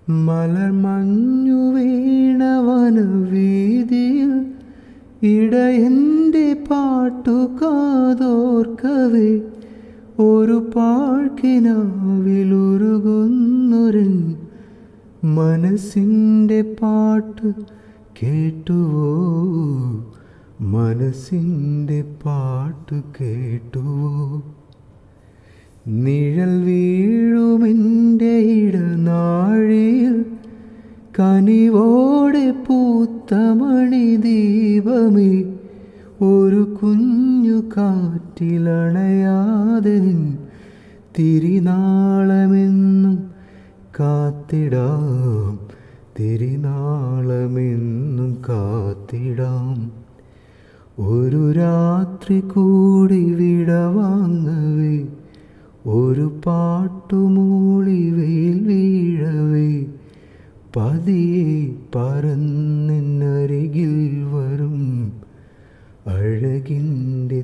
മലർ മഞ്ഞു വീണ വനവീതിയിൽ ഇടയൻ്റെ പാട്ടു കാതോർക്കവേ ഒരു പാഴ്ക്കിനാവിലുരുകുന്നൊരൻ മനസ്സിൻ്റെ പാട്ട് കേട്ടുവോ, മനസ്സിൻ്റെ പാട്ട് കേട്ടുവോ. നിഴൽ വീഴുമെൻ്റെ ഇടനാഴിയിൽ കനിവോടെ പൂത്ത മണിദീപമേ, ഒരു കുഞ്ഞു കാറ്റിലണയാതെ നിൻ തിരിനാളമെന്നും കാത്തിടാം, തിരിനാളമെന്നും കാത്തിടാം. ഒരു രാത്രി കൂടി വിടവാങ്ങവേ, ഒരു പാട്ടുമൂളി വെയിൽ വീഴവേ, പതിയെ പറന്നെന്നരികിൽ വരും അഴകിൻ്റെ